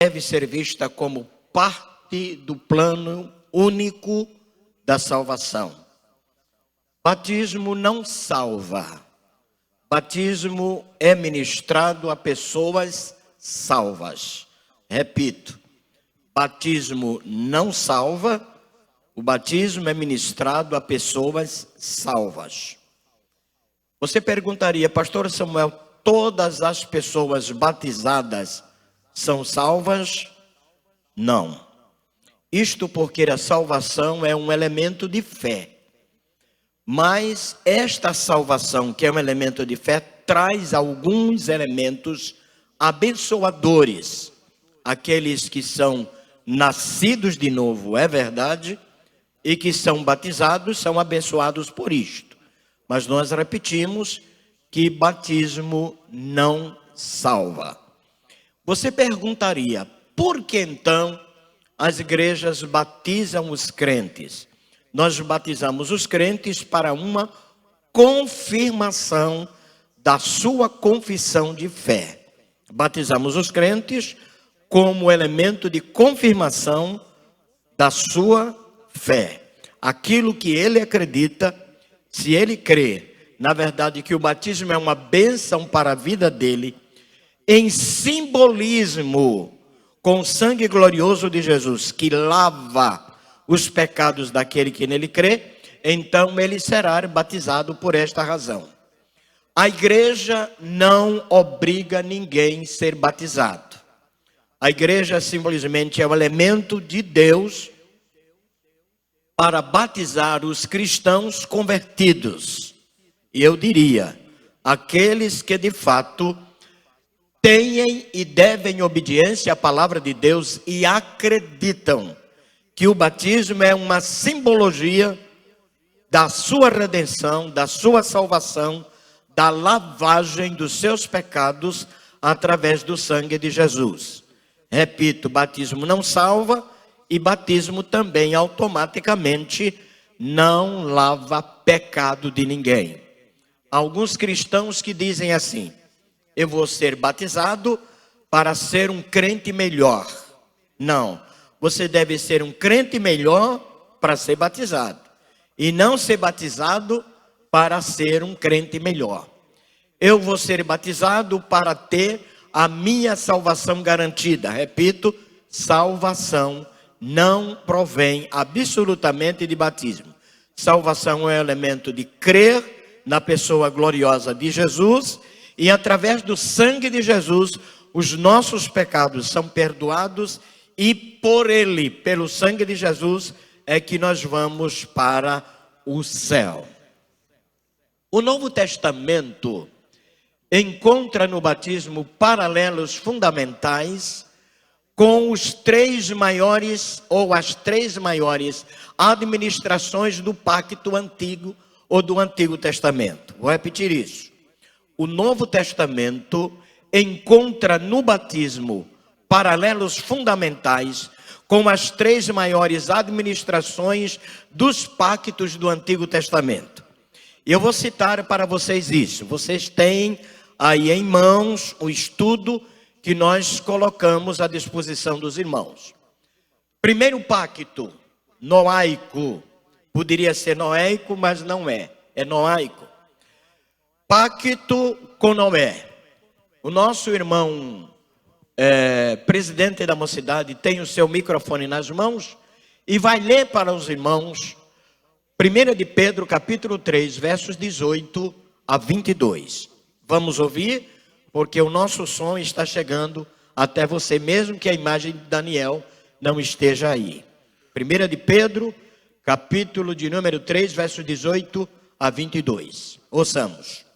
deve ser vista como parte do plano único da salvação. Batismo não salva. Batismo é ministrado a pessoas salvas. Repito, batismo não salva, o batismo é ministrado a pessoas salvas. Você perguntaria, pastor Samuel, todas as pessoas batizadas são salvas? Não. Isto porque a salvação é um elemento de fé. Mas esta salvação, que é um elemento de fé, traz alguns elementos abençoadores. Aqueles que são nascidos de novo, é verdade, e que são batizados, são abençoados por isto. Mas nós repetimos que batismo não salva. Você perguntaria, por que então as igrejas batizam os crentes? Nós batizamos os crentes para uma confirmação da sua confissão de fé. Batizamos os crentes como elemento de confirmação da sua fé. Aquilo que ele acredita, se ele crê, na verdade, que o batismo é uma bênção para a vida dele, em simbolismo com o sangue glorioso de Jesus, que lava os pecados daquele que nele crê, então ele será batizado por esta razão. A igreja não obriga ninguém a ser batizado. A igreja simplesmente é o elemento de Deus para batizar os cristãos convertidos. E eu diria, aqueles que de fato têm e devem obediência à palavra de Deus e acreditam que o batismo é uma simbologia da sua redenção, da sua salvação, da lavagem dos seus pecados através do sangue de Jesus. Repito, batismo não salva e batismo também automaticamente não lava pecado de ninguém. Alguns cristãos que dizem assim, eu vou ser batizado para ser um crente melhor. Não. Você deve ser um crente melhor para ser batizado. E não ser batizado para ser um crente melhor. Eu vou ser batizado para ter a minha salvação garantida. Repito, salvação não provém absolutamente de batismo. Salvação é um elemento de crer na pessoa gloriosa de Jesus. E através do sangue de Jesus, os nossos pecados são perdoados. E por ele, pelo sangue de Jesus, é que nós vamos para o céu. O Novo Testamento encontra no batismo paralelos fundamentais com os três maiores ou as três maiores administrações do pacto antigo ou do Antigo Testamento. Vou repetir isso. O Novo Testamento encontra no batismo paralelos fundamentais com as três maiores administrações dos pactos do Antigo Testamento. E eu vou citar para vocês isso. Vocês têm aí em mãos o estudo que nós colocamos à disposição dos irmãos. Primeiro pacto, noaico. Poderia ser noéico, mas não é. É noaico. Pacto com Noé. O nosso irmão presidente da mocidade tem o seu microfone nas mãos e vai ler para os irmãos 1 de Pedro capítulo 3, versos 18 a 22. Vamos ouvir, porque o nosso som está chegando até você, mesmo que a imagem de Daniel não esteja aí. 1 de Pedro, capítulo de número 3, versos 18 a 22. Ouçamos.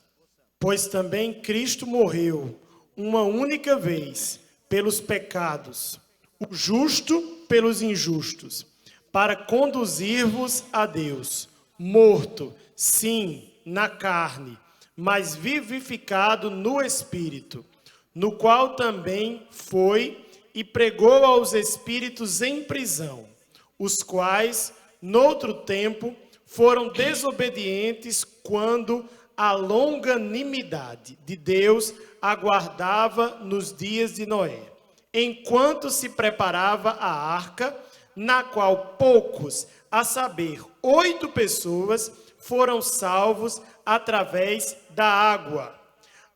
Pois também Cristo morreu uma única vez pelos pecados, o justo pelos injustos, para conduzir-vos a Deus, morto, sim, na carne, mas vivificado no Espírito, no qual também foi e pregou aos espíritos em prisão, os quais, noutro tempo, foram desobedientes quando a longanimidade de Deus aguardava nos dias de Noé. enquanto se preparava a arca, na qual poucos, a saber, 8 pessoas, foram salvos através da água,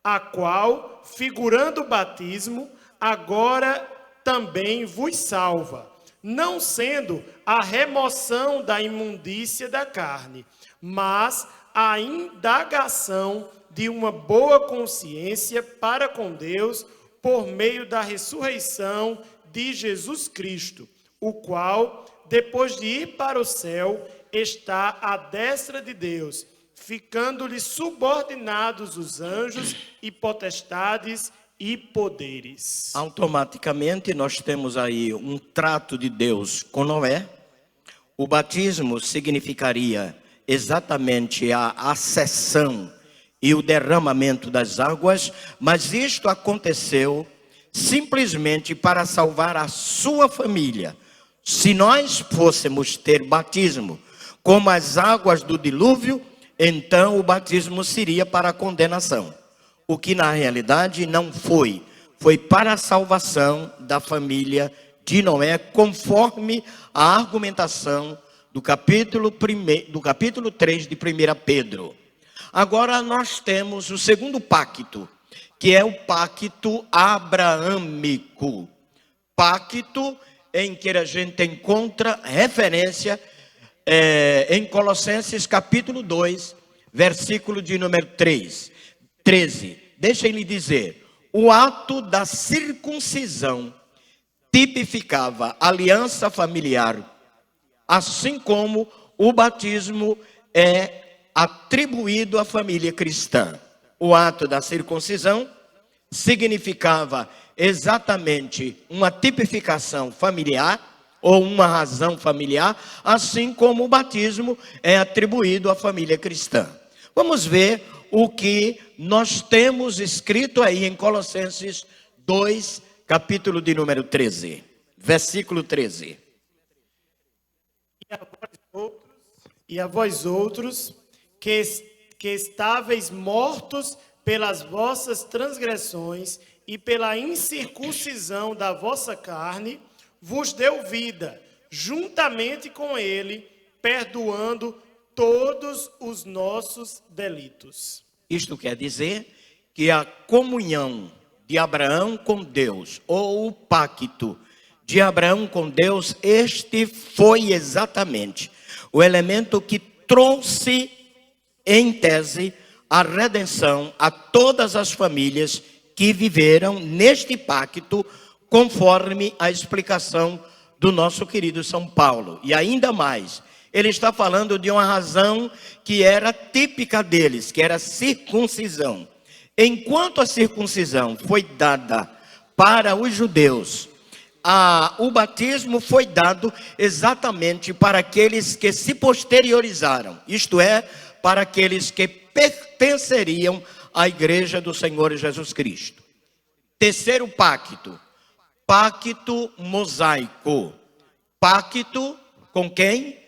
a qual, figurando o batismo, agora também vos salva, não sendo a remoção da imundícia da carne, mas a indagação de uma boa consciência para com Deus por meio da ressurreição de Jesus Cristo, o qual, depois de ir para o céu, está à destra de Deus, ficando-lhe subordinados os anjos e potestades e poderes. Automaticamente nós temos aí um trato de Deus com Noé. O batismo significaria exatamente a acessão e o derramamento das águas, mas isto aconteceu simplesmente para salvar a sua família. Se nós fôssemos ter batismo como as águas do dilúvio, então o batismo seria para a condenação. O que na realidade não foi. Foi para a salvação da família de Noé, conforme a argumentação do capítulo 3 de 1 Pedro. Agora nós temos o segundo pacto, que é o pacto abraâmico. Pacto em que a gente encontra referência em Colossenses capítulo 2, versículo de número 13. Deixem-lhe dizer, o ato da circuncisão tipificava aliança familiar, assim como o batismo é atribuído à família cristã. O ato da circuncisão significava exatamente uma tipificação familiar ou uma razão familiar, assim como o batismo é atribuído à família cristã. Vamos ver o que nós temos escrito aí em Colossenses 2, capítulo de número 13, versículo 13. E a vós outros, que estáveis mortos pelas vossas transgressões e pela incircuncisão da vossa carne, vos deu vida, juntamente com ele, perdoando todos os nossos delitos. Isto quer dizer que a comunhão de Abraão com Deus, ou o pacto de Abraão com Deus, este foi exatamente o elemento que trouxe, em tese, a redenção a todas as famílias que viveram neste pacto, conforme a explicação do nosso querido São Paulo. E ainda mais, ele está falando de uma razão que era típica deles, que era a circuncisão. Enquanto a circuncisão foi dada para os judeus, o batismo foi dado exatamente para aqueles que se posteriorizaram, isto é, para aqueles que pertenceriam à igreja do Senhor Jesus Cristo. Terceiro pacto, pacto mosaico. Pacto com quem?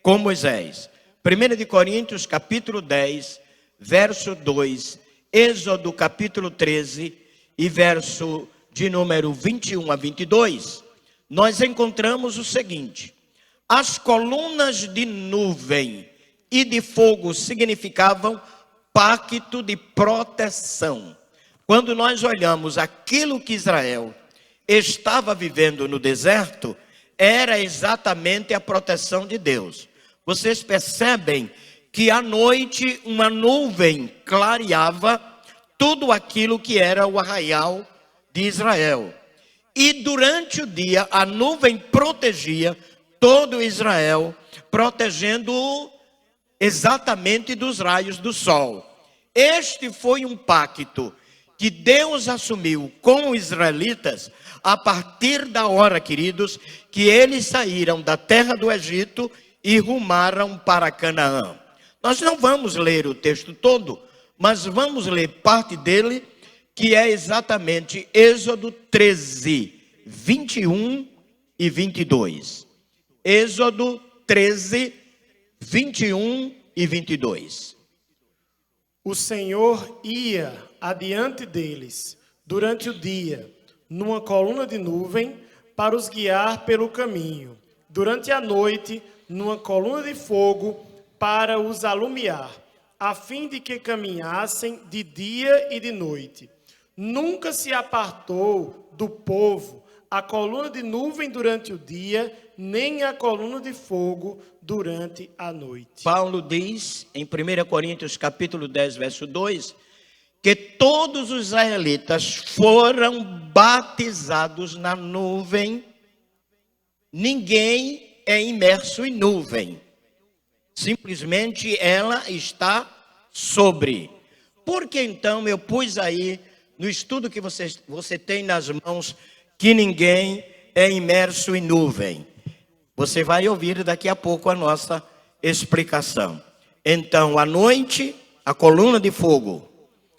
Com Moisés. 1 Coríntios capítulo 10, verso 2, Êxodo capítulo 13 e verso de número 21 a 22, nós encontramos o seguinte: as colunas de nuvem e de fogo significavam pacto de proteção. Quando nós olhamos aquilo que Israel estava vivendo no deserto, era exatamente a proteção de Deus. Vocês percebem que à noite uma nuvem clareava tudo aquilo que era o arraial de Israel. E durante o dia a nuvem protegia todo Israel, protegendo-o exatamente dos raios do sol. Este foi um pacto que Deus assumiu com os israelitas a partir da hora, queridos, que eles saíram da terra do Egito e rumaram para Canaã. Nós não vamos ler o texto todo, mas vamos ler parte dele, que é exatamente Êxodo 13, 21 e 22. Êxodo 13, 21 e 22. O Senhor ia adiante deles durante o dia, numa coluna de nuvem, para os guiar pelo caminho. Durante a noite, numa coluna de fogo, para os alumiar, a fim de que caminhassem de dia e de noite. Nunca se apartou do povo a coluna de nuvem durante o dia, nem a coluna de fogo durante a noite. Paulo diz em 1 Coríntios capítulo 10, verso 2, que todos os israelitas foram batizados na nuvem. Ninguém é imerso em nuvem. Simplesmente ela está sobre. Por que então eu pus aí no estudo que você tem nas mãos que ninguém é imerso em nuvem? Você vai ouvir daqui a pouco a nossa explicação. Então, à noite, a coluna de fogo,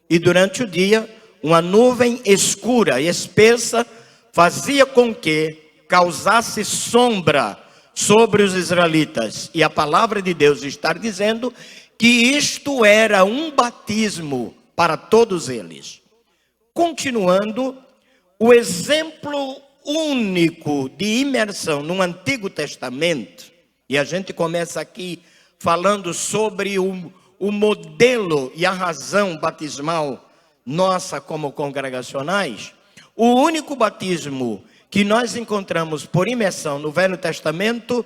e durante o dia, uma nuvem escura e espessa fazia com que causasse sombra sobre os israelitas. E a palavra de Deus está dizendo que isto era um batismo para todos eles. Continuando, o exemplo único de imersão no Antigo Testamento, e a gente começa aqui falando sobre o modelo e a razão batismal nossa como congregacionais. O único batismo que nós encontramos por imersão no Velho Testamento,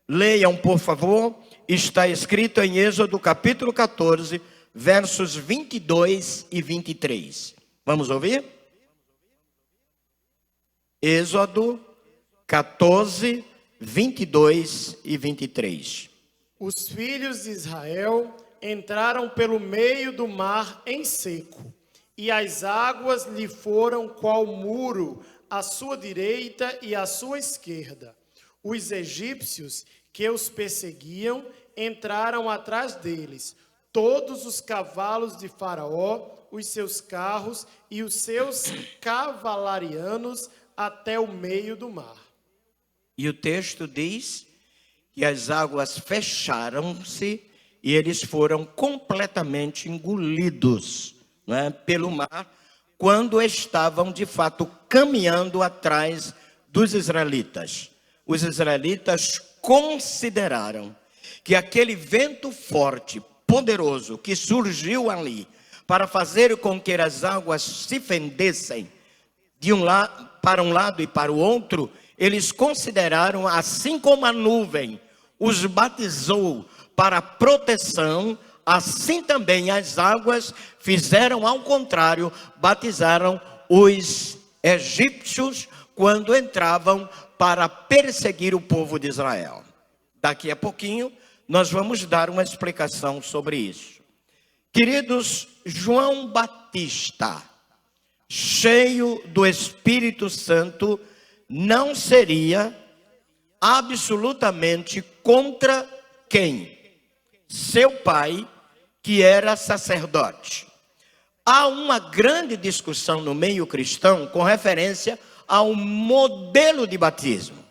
leiam por favor, está escrito em Êxodo capítulo 14, versos 22 e 23. Vamos ouvir? Êxodo 14, 22 e 23. Os filhos de Israel entraram pelo meio do mar em seco, e as águas lhe foram qual muro à sua direita e à sua esquerda. Os egípcios que os perseguiam entraram atrás deles, todos os cavalos de Faraó, os seus carros e os seus cavalarianos até o meio do mar. E o texto diz que as águas fecharam-se e eles foram completamente engolidos, não é, pelo mar, quando estavam de fato caminhando atrás dos israelitas. Os israelitas consideraram que aquele vento forte, poderoso, que surgiu ali para fazer com que as águas se fendessem de para um lado e para o outro, eles consideraram, assim como a nuvem os batizou para proteção, assim também as águas fizeram ao contrário, batizaram os egípcios quando entravam para perseguir o povo de Israel. Daqui a pouquinho nós vamos dar uma explicação sobre isso. Queridos, João Batista, cheio do Espírito Santo, não seria absolutamente contra quem? Seu pai, que era sacerdote. Há uma grande discussão no meio cristão com referência ao modelo de batismo.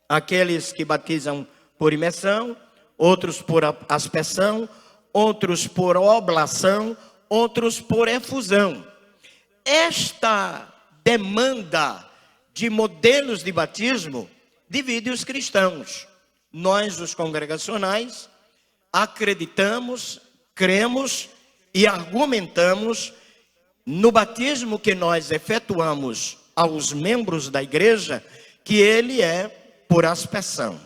Aqueles que batizam por imersão, outros por aspersão, outros por oblação, outros por efusão. Esta demanda de modelos de batismo divide os cristãos. Nós, os congregacionais, acreditamos, cremos e argumentamos no batismo que nós efetuamos aos membros da igreja, que ele é por aspersão.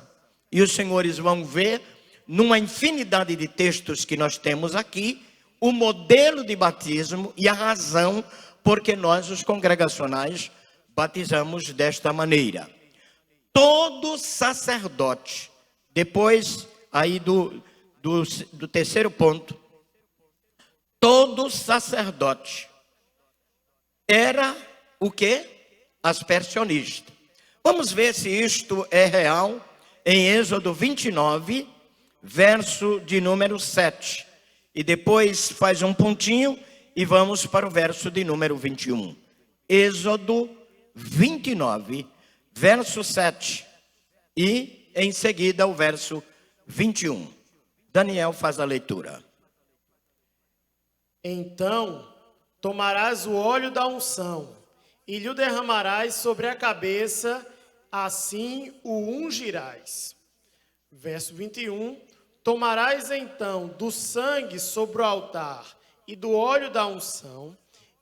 E os senhores vão ver, numa infinidade de textos que nós temos aqui, o modelo de batismo e a razão porque nós, os congregacionais, batizamos desta maneira. Todo sacerdote, depois aí do terceiro ponto, todo sacerdote era o quê? Aspersionista. Vamos ver se isto é real em Êxodo 29, verso de número 7. E depois faz um pontinho e vamos para o verso de número 21. Êxodo 29, verso 7. E em seguida o verso 21. Daniel faz a leitura. Então tomarás o óleo da unção e lhe derramarás sobre a cabeça, assim o ungirás. Verso 21, tomarás então do sangue sobre o altar e do óleo da unção,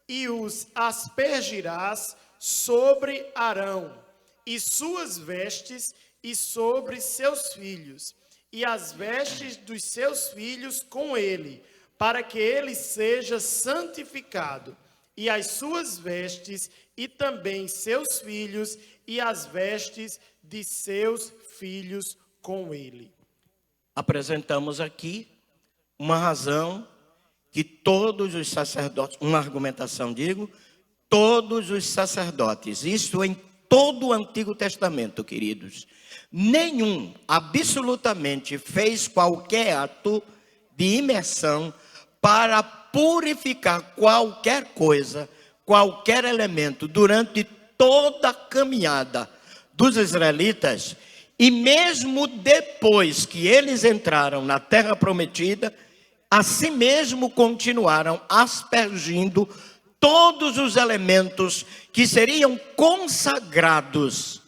e os aspergirás sobre Arão e suas vestes e sobre seus filhos, e as vestes dos seus filhos com ele, para que ele seja santificado, e as suas vestes, e também seus filhos, e as vestes de seus filhos com ele. Apresentamos aqui uma razão que todos os sacerdotes, uma argumentação, todos os sacerdotes, isso em todo o Antigo Testamento, queridos, nenhum absolutamente fez qualquer ato de imersão para purificar qualquer coisa, qualquer elemento, durante toda a caminhada dos israelitas, e mesmo depois que eles entraram na terra prometida, assim mesmo continuaram aspergindo todos os elementos que seriam consagrados.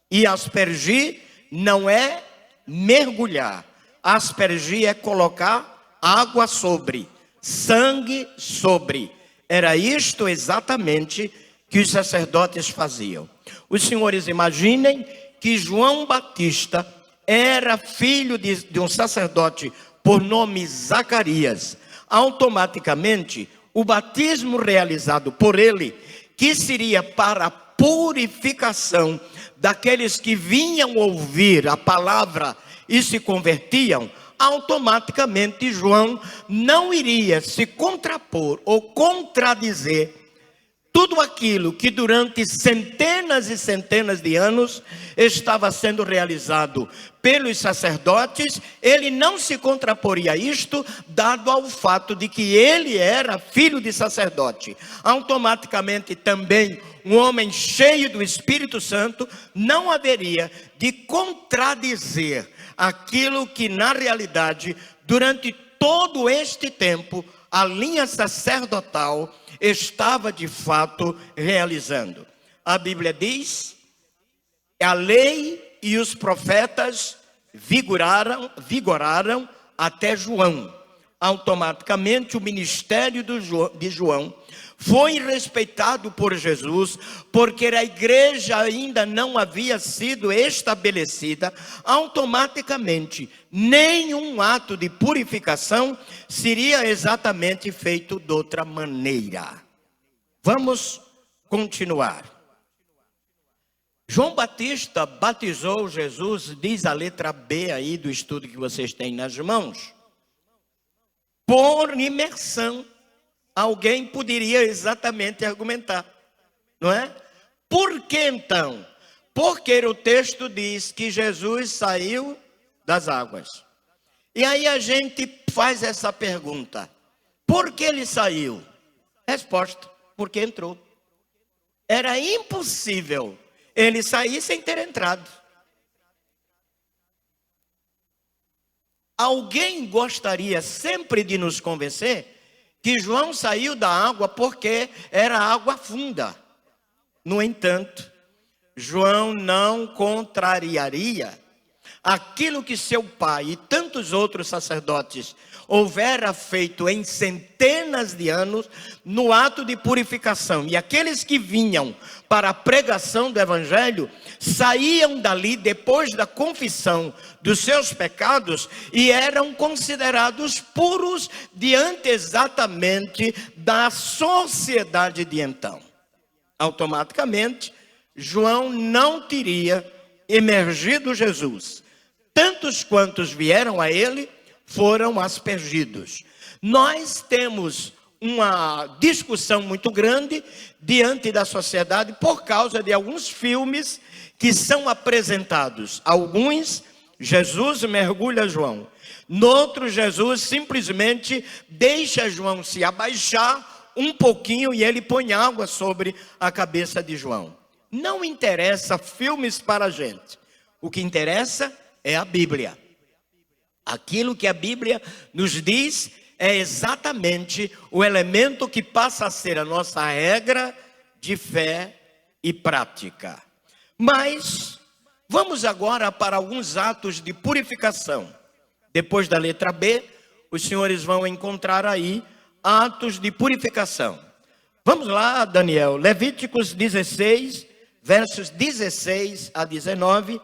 E aspergir não é mergulhar, aspergir é colocar água sobre, sangue sobre. Era isto exatamente que os sacerdotes faziam. Os senhores imaginem que João Batista era filho de um sacerdote por nome Zacarias. Automaticamente, o batismo realizado por ele, que seria para a purificação daqueles que vinham ouvir a palavra e se convertiam, automaticamente João não iria se contrapor ou contradizer tudo aquilo que durante centenas e centenas de anos estava sendo realizado pelos sacerdotes. Ele não se contraporia a isto, dado ao fato de que ele era filho de sacerdote. Automaticamente também um homem cheio do Espírito Santo não haveria de contradizer aquilo que na realidade, durante todo este tempo, a linha sacerdotal estava de fato realizando. A Bíblia diz: a lei e os profetas vigoraram até João. Automaticamente o ministério de João foi respeitado por Jesus, porque a igreja ainda não havia sido estabelecida. Automaticamente nenhum ato de purificação seria exatamente feito de outra maneira. Vamos continuar. João Batista batizou Jesus, diz a letra B aí do estudo que vocês têm nas mãos, por imersão. Alguém poderia exatamente argumentar, não é? Por que então? Porque o texto diz que Jesus saiu das águas. E aí a gente faz essa pergunta: por que ele saiu? Resposta: porque entrou. Era impossível ele sair sem ter entrado. Alguém gostaria sempre de nos convencer que João saiu da água porque era água funda. No entanto, João não contrariaria aquilo que seu pai e tantos outros sacerdotes houvera feito em centenas de anos no ato de purificação. E aqueles que vinham para a pregação do evangelho saíam dali depois da confissão dos seus pecados e eram considerados puros diante exatamente da sociedade de então. Automaticamente, João não teria emergido Jesus. Tantos quantos vieram a ele foram aspergidos. Nós temos uma discussão muito grande diante da sociedade por causa de alguns filmes que são apresentados. Alguns, Jesus mergulha João. Noutros, Jesus simplesmente deixa João se abaixar um pouquinho e ele põe água sobre a cabeça de João. Não interessa filmes para a gente. O que interessa é a Bíblia. Aquilo que a Bíblia nos diz é exatamente o elemento que passa a ser a nossa regra de fé e prática. Mas vamos agora para alguns atos de purificação. Depois da letra B, os senhores vão encontrar aí atos de purificação. Vamos lá, Daniel, Levíticos 16, versos 16 a 19,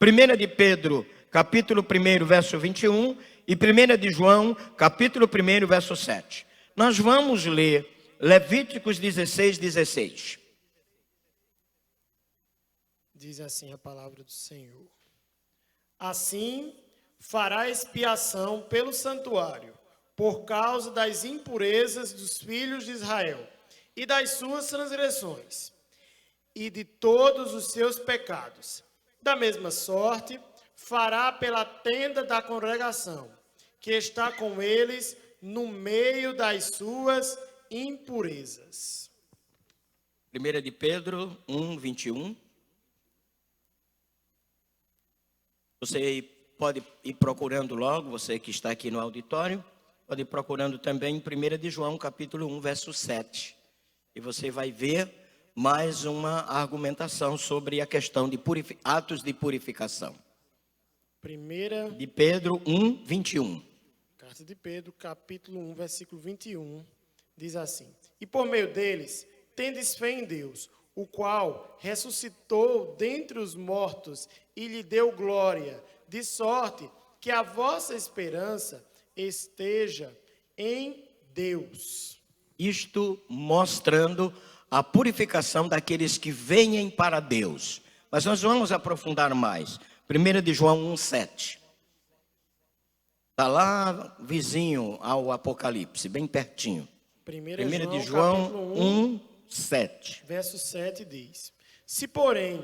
1 de Pedro, capítulo 1, verso 21, e 1 de João, capítulo 1, verso 7. Nós vamos ler Levíticos 16, 16. Diz assim a palavra do Senhor: assim fará expiação pelo santuário, por causa das impurezas dos filhos de Israel, e das suas transgressões, e de todos os seus pecados. Da mesma sorte, fará pela tenda da congregação, que está com eles no meio das suas impurezas. 1 de Pedro 1, 21. Você pode ir procurando logo, você que está aqui no auditório, pode ir procurando também 1 de João, capítulo 1, verso 7. E você vai ver mais uma argumentação sobre a questão de atos de purificação. De Pedro 1, 21. Carta de Pedro, capítulo 1, versículo 21, diz assim: e por meio deles, tendes fé em Deus, o qual ressuscitou dentre os mortos e lhe deu glória, de sorte que a vossa esperança esteja em Deus. Isto mostrando a purificação daqueles que venham para Deus. Mas nós vamos aprofundar mais. 1 de João 1,7. Está lá vizinho ao Apocalipse, bem pertinho. 1 de João 1,7. Verso 7 diz: se porém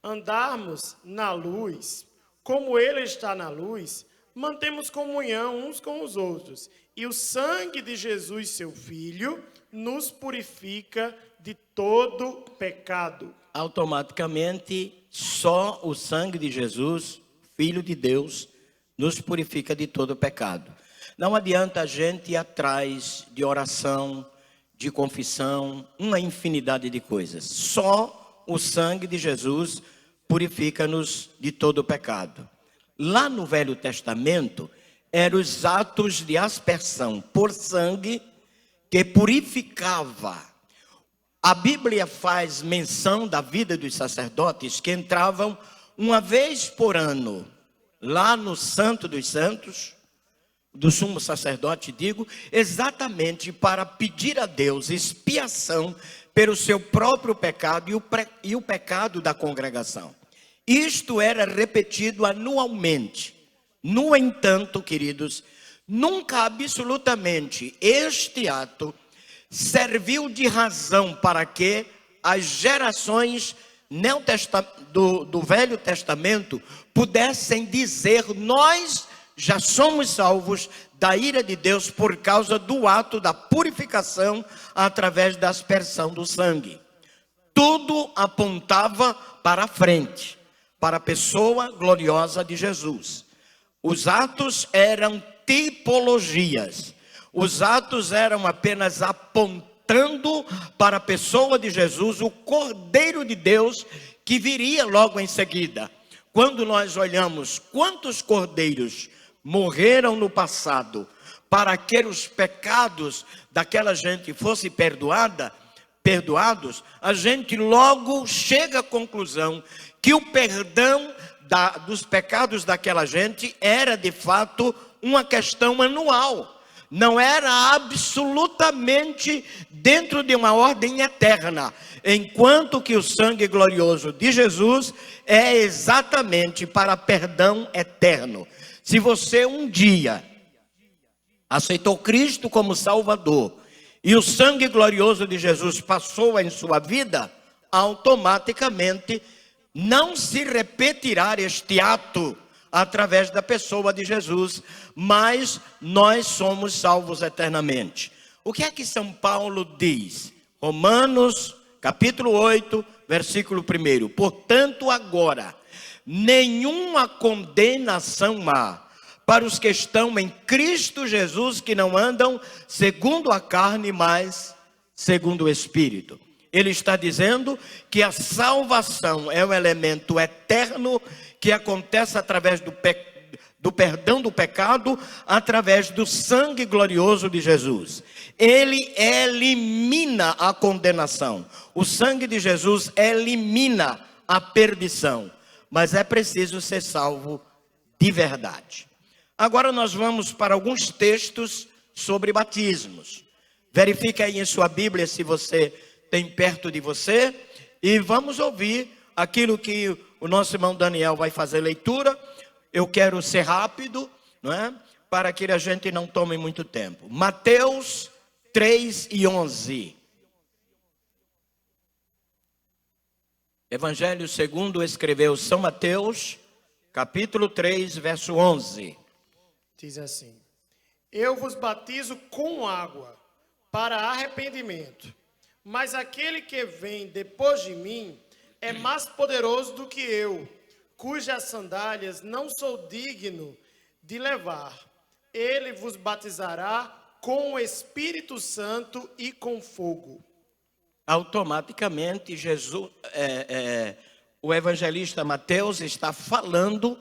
andarmos na luz, como ele está na luz, mantemos comunhão uns com os outros, e o sangue de Jesus, seu Filho, nos purifica de todo pecado. Automaticamente, só o sangue de Jesus, Filho de Deus, nos purifica de todo pecado. Não adianta a gente ir atrás de oração, de confissão, uma infinidade de coisas. Só o sangue de Jesus purifica-nos de todo pecado. Lá no Velho Testamento, eram os atos de aspersão por sangue que purificava. A Bíblia faz menção da vida dos sacerdotes que entravam uma vez por ano, lá no Santo dos Santos, do sumo sacerdote, digo, exatamente para pedir a Deus expiação pelo seu próprio pecado e o pecado da congregação. Isto era repetido anualmente. No entanto, queridos, nunca absolutamente este ato serviu de razão para que as gerações do Velho Testamento pudessem dizer: nós já somos salvos da ira de Deus por causa do ato da purificação através da aspersão do sangue. Tudo apontava para a frente, para a pessoa gloriosa de Jesus. Os atos eram tipologias. Os atos eram apenas apontando para a pessoa de Jesus, o Cordeiro de Deus, que viria logo em seguida. Quando nós olhamos quantos cordeiros morreram no passado para que os pecados daquela gente fossem perdoados, a gente logo chega à conclusão que o perdão dos pecados daquela gente era de fato uma questão anual, não era absolutamente dentro de uma ordem eterna, enquanto que o sangue glorioso de Jesus é exatamente para perdão eterno. Se você um dia aceitou Cristo como Salvador e o sangue glorioso de Jesus passou em sua vida, automaticamente não se repetirá este ato através da pessoa de Jesus, mas nós somos salvos eternamente. O que é que São Paulo diz? Romanos, capítulo 8, versículo 1. Portanto, agora, nenhuma condenação há para os que estão em Cristo Jesus, que não andam segundo a carne, mas segundo o Espírito. Ele está dizendo que a salvação é um elemento eterno que acontece através do perdão do pecado, através do sangue glorioso de Jesus. Ele elimina a condenação. O sangue de Jesus elimina a perdição. Mas é preciso ser salvo de verdade. Agora nós vamos para alguns textos sobre batismos. Verifique aí em sua Bíblia se você tem perto de você. E vamos ouvir aquilo que o nosso irmão Daniel vai fazer leitura. Eu quero ser rápido, não é? Para que a gente não tome muito tempo. Mateus 3:11. Evangelho segundo escreveu São Mateus, capítulo 3, verso 11. Diz assim: Eu vos batizo com água para arrependimento, mas aquele que vem depois de mim é mais poderoso do que eu, cujas sandálias não sou digno de levar. Ele vos batizará com o Espírito Santo e com fogo. Automaticamente, o evangelista Mateus está falando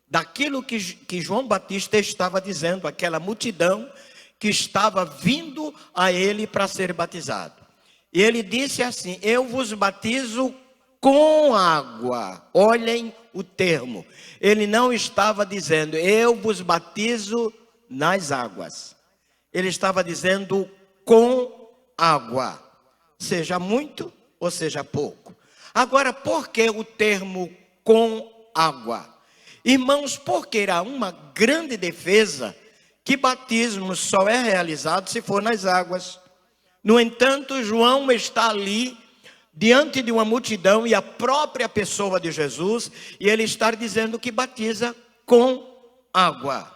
daquilo que João Batista estava dizendo, aquela multidão que estava vindo a ele para ser batizado. E ele disse assim: eu vos batizo com água. Olhem o termo. Ele não estava dizendo eu vos batizo nas águas. Ele estava dizendo com água. Seja muito ou seja pouco. Agora, por que o termo com água? Irmãos, porque há uma grande defesa que batismo só é realizado se for nas águas. No entanto, João está ali diante de uma multidão e a própria pessoa de Jesus, e ele está dizendo que batiza com água.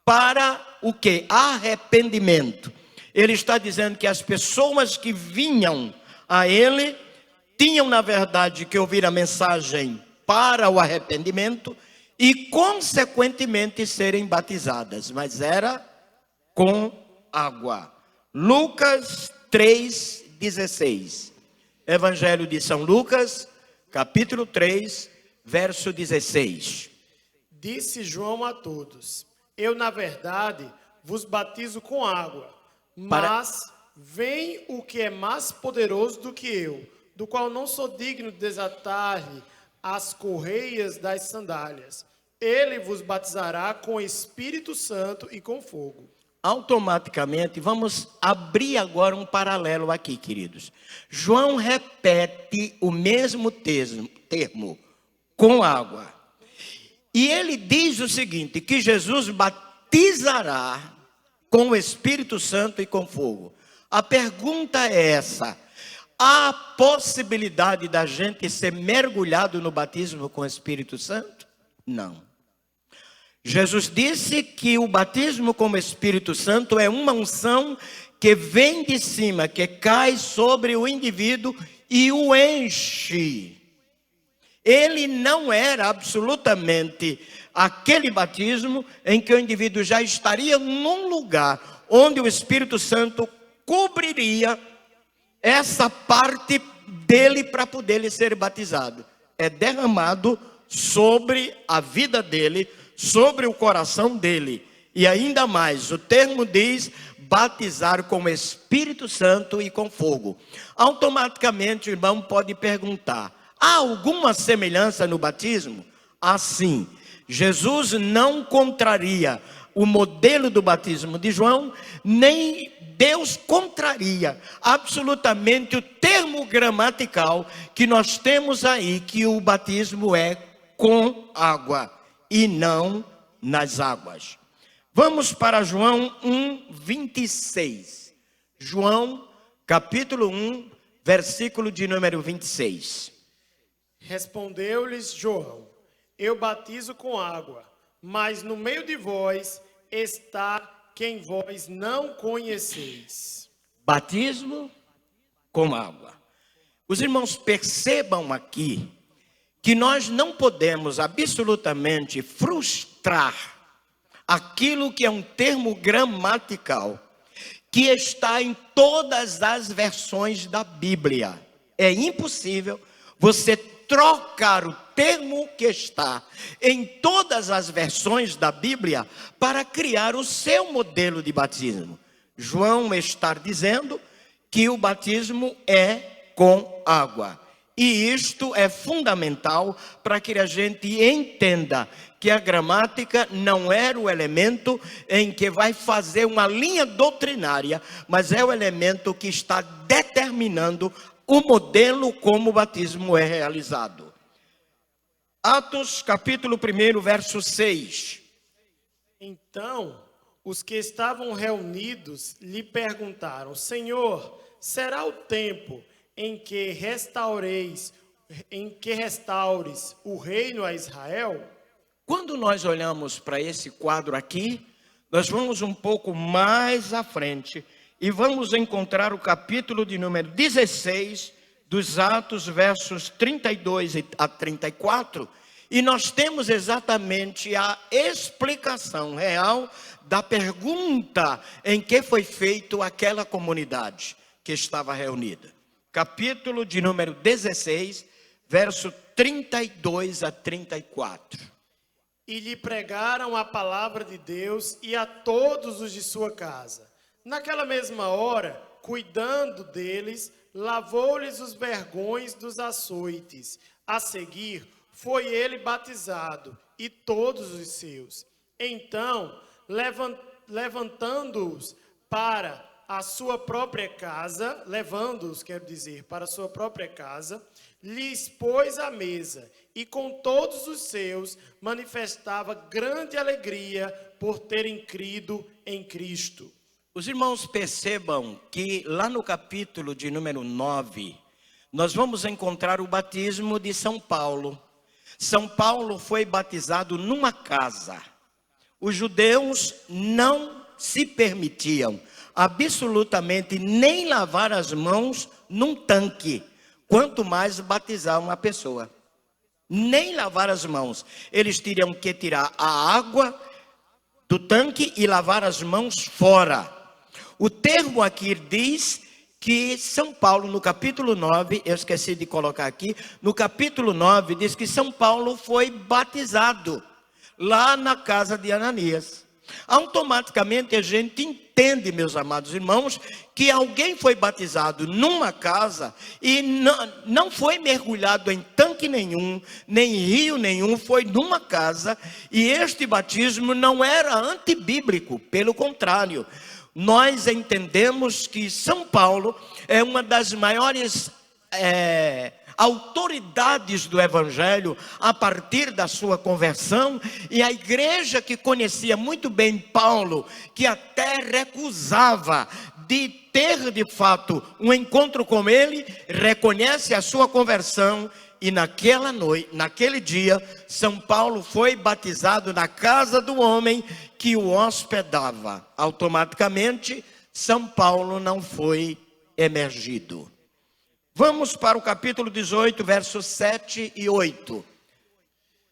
Para o quê? Arrependimento. Ele está dizendo que as pessoas que vinham a ele tinham, na verdade, que ouvir a mensagem para o arrependimento e, consequentemente, serem batizadas. Mas era com água. Lucas 3:16. Evangelho de São Lucas, capítulo 3, verso 16. Disse João a todos: Eu, na verdade, vos batizo com água, mas vem o que é mais poderoso do que eu, do qual não sou digno de desatar-lhe as correias das sandálias. Ele vos batizará com Espírito Santo e com fogo. Automaticamente, vamos abrir agora um paralelo aqui, queridos. João repete o mesmo termo, com água. E ele diz o seguinte, que Jesus batizará com o Espírito Santo e com fogo. A pergunta é essa: há possibilidade da gente ser mergulhado no batismo com o Espírito Santo? Não. Jesus disse que o batismo com o Espírito Santo é uma unção que vem de cima, que cai sobre o indivíduo e o enche. Ele não era absolutamente aquele batismo em que o indivíduo já estaria num lugar onde o Espírito Santo cobriria essa parte dele para poder ele ser batizado. É derramado sobre a vida dele, sobre o coração dele. E ainda mais, o termo diz batizar com o Espírito Santo e com fogo. Automaticamente o irmão pode perguntar: há alguma semelhança no batismo? Assim, Jesus não contraria o modelo do batismo de João, nem Deus contraria absolutamente o termo gramatical que nós temos aí, que o batismo é com água e não nas águas. Vamos para João 1:26. João, capítulo 1, versículo de número 26. Respondeu-lhes João: Eu batizo com água, mas no meio de vós está quem vós não conheceis. Batismo com água. Os irmãos percebam aqui que nós não podemos absolutamente frustrar aquilo que é um termo gramatical, que está em todas as versões da Bíblia. É impossível você trocar o termo que está em todas as versões da Bíblia para criar o seu modelo de batismo. João está dizendo que o batismo é com água. E isto é fundamental para que a gente entenda que a gramática não era o elemento em que vai fazer uma linha doutrinária, mas é o elemento que está determinando o modelo como o batismo é realizado. Atos capítulo 1, verso 6. Então, os que estavam reunidos lhe perguntaram: Senhor, será o tempo em que restaures o reino a Israel? Quando nós olhamos para esse quadro aqui, nós vamos um pouco mais à frente e vamos encontrar o capítulo de número 16 dos Atos, versos 32 a 34, e nós temos exatamente a explicação real da pergunta em que foi feito aquela comunidade que estava reunida. Capítulo de número 16, verso 32 a 34. E lhe pregaram a palavra de Deus e a todos os de sua casa. Naquela mesma hora, cuidando deles, lavou-lhes os vergões dos açoites. A seguir, foi ele batizado e todos os seus. Então, levando-os para a sua própria casa, para a sua própria casa, lhes pôs a mesa, e com todos os seus manifestava grande alegria por terem crido em Cristo. Os irmãos percebam que lá no capítulo de número 9, nós vamos encontrar o batismo de São Paulo. São Paulo foi batizado numa casa. Os judeus não se permitiam absolutamente nem lavar as mãos num tanque, quanto mais batizar uma pessoa. Nem lavar as mãos. Eles teriam que tirar a água do tanque e lavar as mãos fora. O termo aqui diz que São Paulo, no capítulo 9, eu esqueci de colocar aqui, no capítulo 9 diz que São Paulo foi batizado lá na casa de Ananias. Automaticamente a gente entende, meus amados irmãos, que alguém foi batizado numa casa e não foi mergulhado em tanque nenhum, nem rio nenhum, foi numa casa, e este batismo não era antibíblico, pelo contrário. Nós entendemos que São Paulo é uma das maiores autoridades do Evangelho a partir da sua conversão, e a igreja que conhecia muito bem Paulo, que até recusava de ter de fato um encontro com ele, reconhece a sua conversão, e naquela noite, naquele dia, São Paulo foi batizado na casa do homem que o hospedava. Automaticamente, São Paulo não foi emergido. Vamos para o capítulo 18, versos 7 e 8.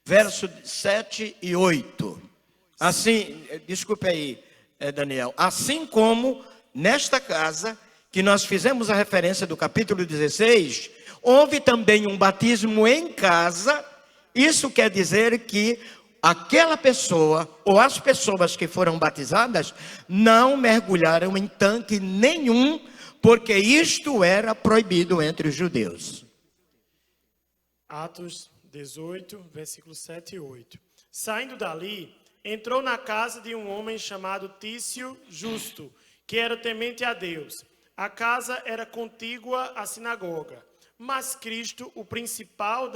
Verso 7 e 8. Assim, desculpe aí, Daniel. Assim como nesta casa, que nós fizemos a referência do capítulo 16, houve também um batismo em casa. Isso quer dizer que aquela pessoa, ou as pessoas que foram batizadas, não mergulharam em tanque nenhum, porque isto era proibido entre os judeus. Atos 18, versículos 7 e 8. Saindo dali, entrou na casa de um homem chamado Tício Justo, que era temente a Deus. A casa era contígua à sinagoga. Mas Crispo, o principal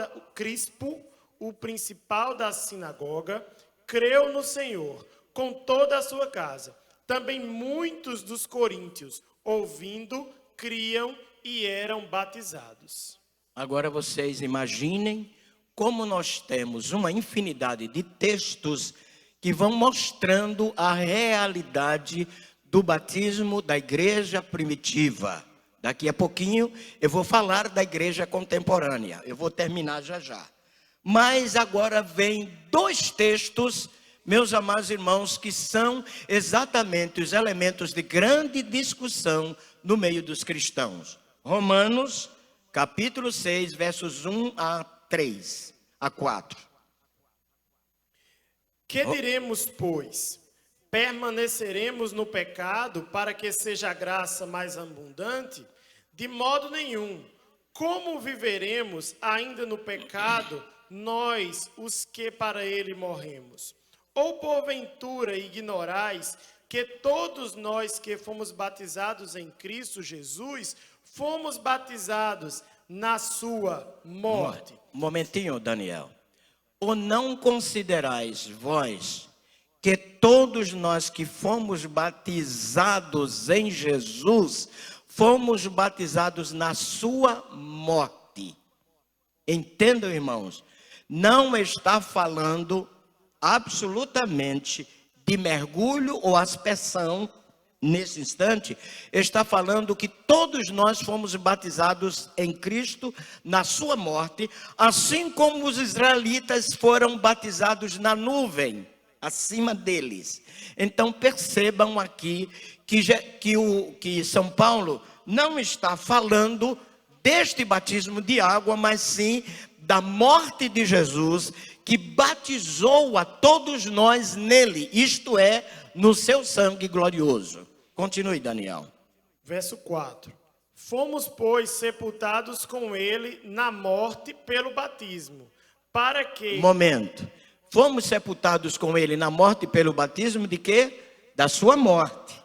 da sinagoga, creu no Senhor, com toda a sua casa. Também muitos dos coríntios, ouvindo, criam e eram batizados. Agora vocês imaginem como nós temos uma infinidade de textos que vão mostrando a realidade do batismo da igreja primitiva. Daqui a pouquinho eu vou falar da igreja contemporânea. Eu vou terminar já já. Mas agora vem dois textos meus amados irmãos, que são exatamente os elementos de grande discussão no meio dos cristãos. Romanos, capítulo 6, versos 1 a 3, a 4. Que diremos, pois? Permaneceremos no pecado para que seja a graça mais abundante? De modo nenhum. Como viveremos ainda no pecado, nós, os que para ele morremos? Ou porventura ignorais que todos nós que fomos batizados em Cristo Jesus, fomos batizados na sua morte? Um momentinho, Daniel. Ou não considerais vós que todos nós que fomos batizados em Jesus, fomos batizados na sua morte? Entendam, irmãos, não está falando absolutamente de mergulho ou aspersão nesse instante. Está falando que todos nós fomos batizados em Cristo na sua morte, assim como os israelitas foram batizados na nuvem acima deles. Então percebam aqui que São Paulo não está falando deste batismo de água, mas sim da morte de Jesus, que batizou a todos nós nele, isto é, no seu sangue glorioso. Continue, Daniel. Verso 4. Fomos, pois, sepultados com ele na morte pelo batismo, para que... Momento. Fomos sepultados com ele na morte pelo batismo de quê? Da sua morte.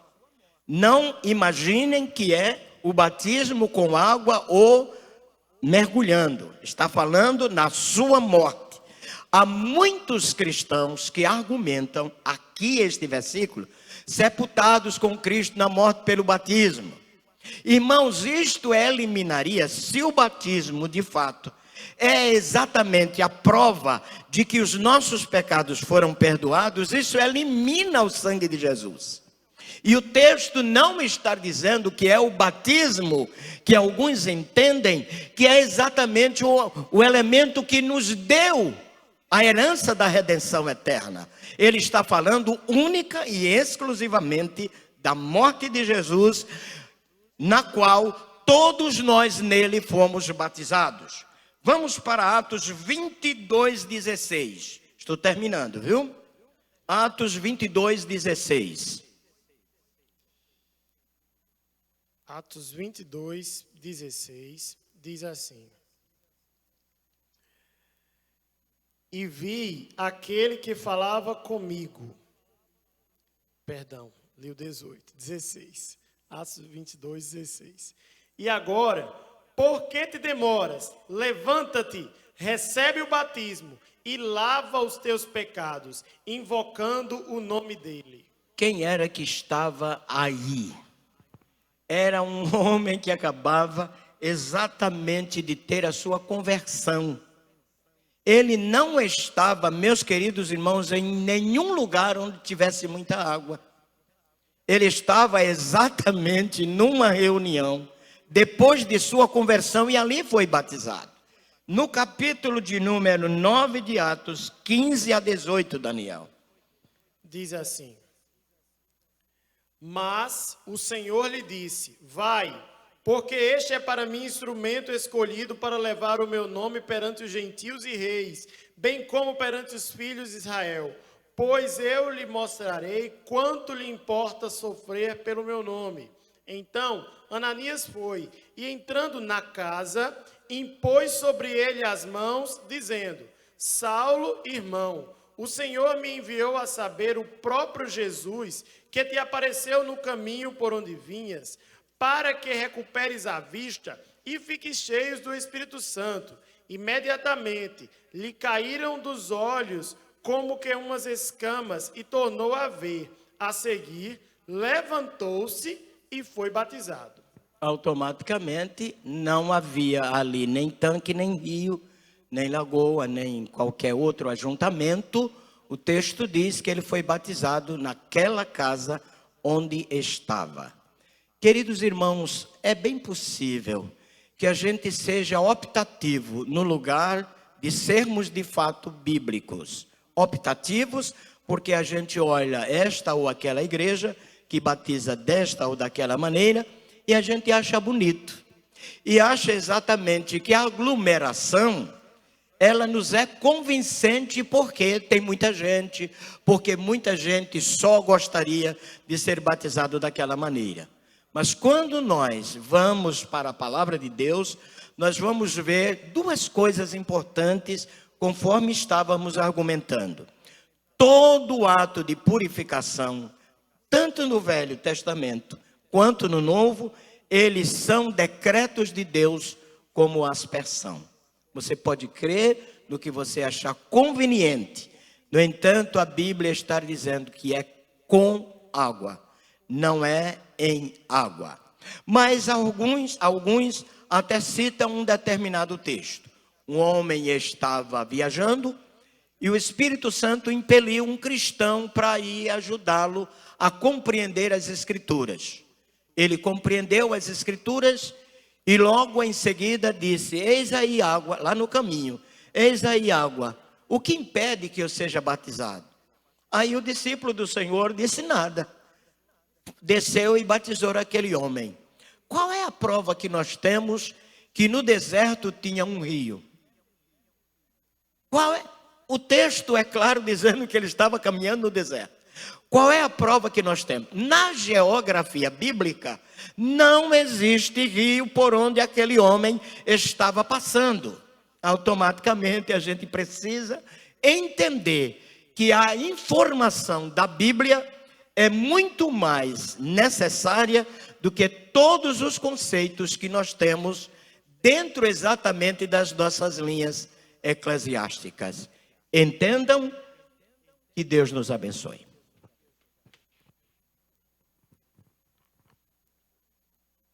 Não imaginem que é o batismo com água ou mergulhando. Está falando na sua morte. Há muitos cristãos que argumentam aqui este versículo, sepultados com Cristo na morte pelo batismo. Irmãos, isto eliminaria, se o batismo de fato é exatamente a prova de que os nossos pecados foram perdoados, isso elimina o sangue de Jesus. E o texto não está dizendo que é o batismo, que alguns entendem que é exatamente o elemento que nos deu a herança da redenção eterna. Ele está falando única e exclusivamente da morte de Jesus, na qual todos nós nele fomos batizados. Vamos para Atos 22:16. Estou terminando, viu? Atos 22:16. Atos 22:16 diz assim: E vi aquele que falava comigo. Perdão, li o 16. Atos 22:16. E agora, por que te demoras? Levanta-te, recebe o batismo e lava os teus pecados, invocando o nome dele. Quem era que estava aí? Era um homem que acabava exatamente de ter a sua conversão. Ele não estava, meus queridos irmãos, em nenhum lugar onde tivesse muita água. Ele estava exatamente numa reunião, depois de sua conversão, e ali foi batizado. No capítulo de número 9 de Atos, 15 a 18, Daniel. Diz assim: Mas o Senhor lhe disse: Vai, porque este é para mim instrumento escolhido para levar o meu nome perante os gentios e reis, bem como perante os filhos de Israel. Pois eu lhe mostrarei quanto lhe importa sofrer pelo meu nome. Então Ananias foi, e entrando na casa, impôs sobre ele as mãos, dizendo: Saulo, irmão, o Senhor me enviou a saber o próprio Jesus, que te apareceu no caminho por onde vinhas, para que recuperes a vista e fiques cheios do Espírito Santo. Imediatamente lhe caíram dos olhos como que umas escamas, e tornou a ver. A seguir, levantou-se e foi batizado. Automaticamente não havia ali nem tanque, nem rio, nem lagoa, nem qualquer outro ajuntamento. O texto diz que ele foi batizado naquela casa onde estava. Queridos irmãos, é bem possível que a gente seja optativo no lugar de sermos de fato bíblicos. Optativos porque a gente olha esta ou aquela igreja que batiza desta ou daquela maneira e a gente acha bonito. E acha exatamente que a aglomeração, ela nos é convincente porque tem muita gente, porque muita gente só gostaria de ser batizado daquela maneira. Mas quando nós vamos para a palavra de Deus, nós vamos ver duas coisas importantes conforme estávamos argumentando. Todo ato de purificação, tanto no Velho Testamento quanto no Novo, eles são decretos de Deus como aspersão. Você pode crer no que você achar conveniente. No entanto, a Bíblia está dizendo que é com água, não é em água. Mas alguns até citam um determinado texto. Um homem estava viajando e o Espírito Santo impeliu um cristão para ir ajudá-lo a compreender as Escrituras. Ele compreendeu as Escrituras e logo em seguida disse: eis aí água, lá no caminho, eis aí água, o que impede que eu seja batizado? Aí o discípulo do Senhor disse nada, desceu e batizou aquele homem. Qual é a prova que nós temos que no deserto tinha um rio? Qual é? O texto é claro dizendo que ele estava caminhando no deserto. Qual é a prova que nós temos? Na geografia bíblica, não existe rio por onde aquele homem estava passando. Automaticamente a gente precisa entender que a informação da Bíblia é muito mais necessária do que todos os conceitos que nós temos dentro exatamente das nossas linhas eclesiásticas. Entendam, que Deus nos abençoe.